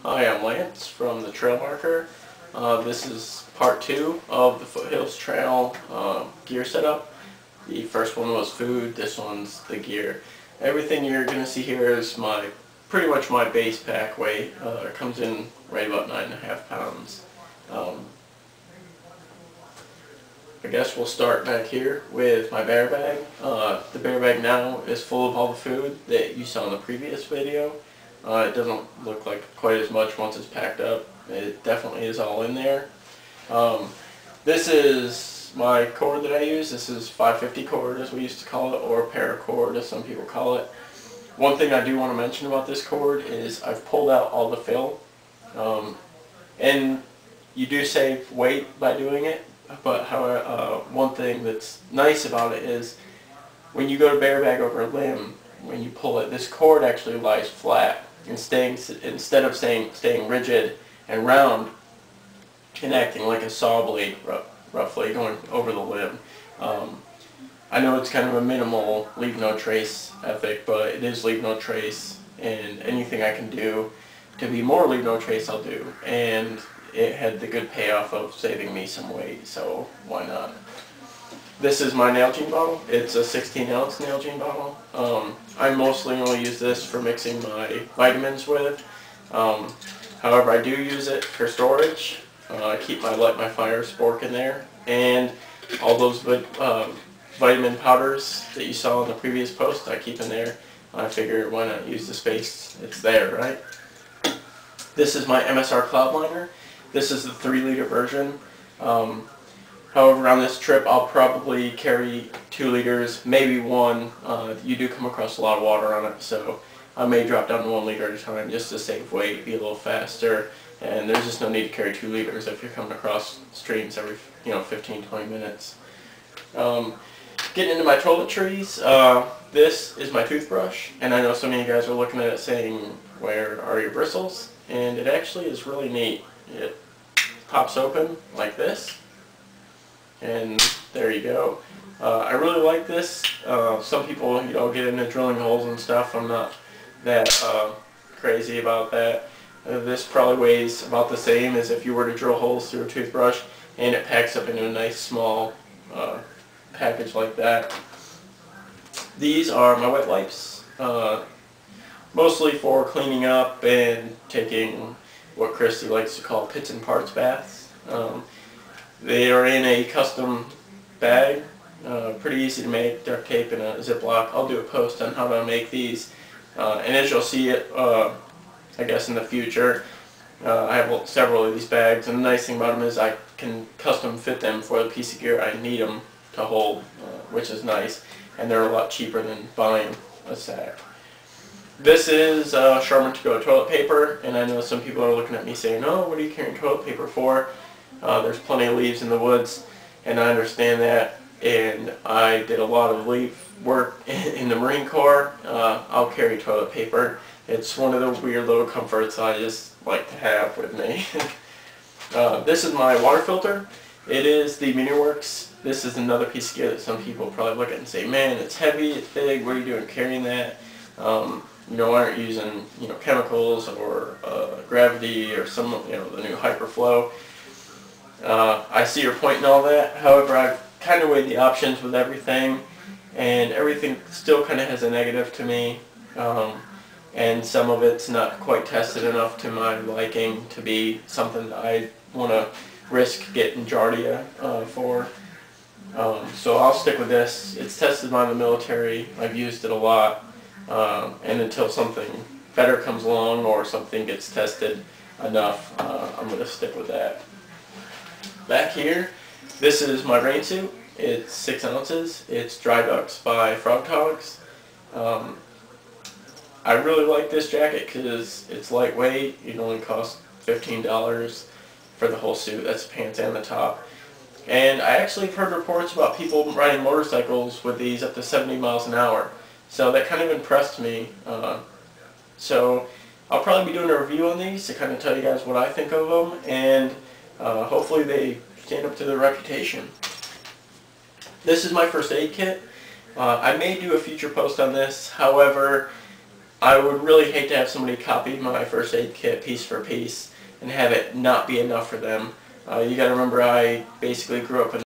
Hi, I'm Lance from the Trail Marker. This is part 2 of the Foothills Trail gear setup. The first one was food, this one's the gear. Everything you're going to see here is pretty much my base pack weight. It comes in right about 9.5 pounds. I guess we'll start back here with my bear bag. The bear bag now is full of all the food that you saw in the previous video. It doesn't look like quite as much once it's packed up. It definitely is all in there. This is my cord that I use. This is 550 cord, as we used to call it, or paracord as some people call it. One thing I do want to mention about this cord is I've pulled out all the fill. And you do save weight by doing it, but however, one thing that's nice about it is when you go to bear bag over a limb, when you pull it, this cord actually lies flat and instead of staying rigid and round and acting like a saw blade roughly going over the limb. I know it's kind of a minimal leave no trace ethic, but it is leave no trace, and anything I can do to be more leave no trace I'll do, and it had the good payoff of saving me some weight, so why not? This is my Nalgene bottle. It's a 16-ounce Nalgene bottle. I mostly only use this for mixing my vitamins with. However, I do use it for storage. I keep my Light My Fire spork in there, and all those vitamin powders that you saw in the previous post I keep in there. I figure why not use the space, it's there, right? This is my MSR Cloudliner. This is the 3-liter version. However, on this trip I'll probably carry 2 liters, maybe 1. You do come across a lot of water on it, so I may drop down to 1 liter at a time just to save weight, be a little faster, and there's just no need to carry 2 liters if you're coming across streams every 15-20 minutes. Getting into my toiletries, this is my toothbrush, and I know some of you guys are looking at it saying, where are your bristles? And it actually is really neat. It pops open like this, and there you go. I really like this. Some people, get into drilling holes and stuff. I'm not that crazy about that. This probably weighs about the same as if you were to drill holes through a toothbrush, and it packs up into a nice small package like that. These are my wet wipes, mostly for cleaning up and taking what Christy likes to call pits and parts baths. They are in a custom bag, pretty easy to make, duct tape and a Ziploc. I'll do a post on how to make these, and as you'll see it, I guess in the future, I have several of these bags, and the nice thing about them is I can custom fit them for the piece of gear I need them to hold, which is nice, and they're a lot cheaper than buying a sack. This is Charmin To Go toilet paper, and I know some people are looking at me saying, oh, what are you carrying toilet paper for? There's plenty of leaves in the woods, and I understand that, and I did a lot of leaf work in the Marine Corps. I'll carry toilet paper. It's one of the weird little comforts I just like to have with me. This is my water filter. It is the MiniWorks. This is another piece of gear that some people probably look at and say, man, it's heavy, it's big, what are you doing carrying that? Why aren't you using, chemicals or gravity or some, the new Hyperflow? I see your point in all that. However, I've kind of weighed the options with everything, and everything still kind of has a negative to me, and some of it's not quite tested enough to my liking to be something that I want to risk getting Giardia for. So I'll stick with this. It's tested by the military. I've used it a lot, and until something better comes along or something gets tested enough, I'm going to stick with that. Back here, this is my rain suit. It's 6 ounces. It's Dry Ducks by Frog Togs. I really like this jacket because it's lightweight. It only costs $15 for the whole suit. That's the pants and the top. And I actually have heard reports about people riding motorcycles with these up to 70 miles an hour. So that kind of impressed me. So I'll probably be doing a review on these to kind of tell you guys what I think of them, and hopefully they stand up to their reputation. This is my first aid kit. I may do a future post on this. However, I would really hate to have somebody copy my first aid kit piece for piece and have it not be enough for them. You got to remember, I basically grew up in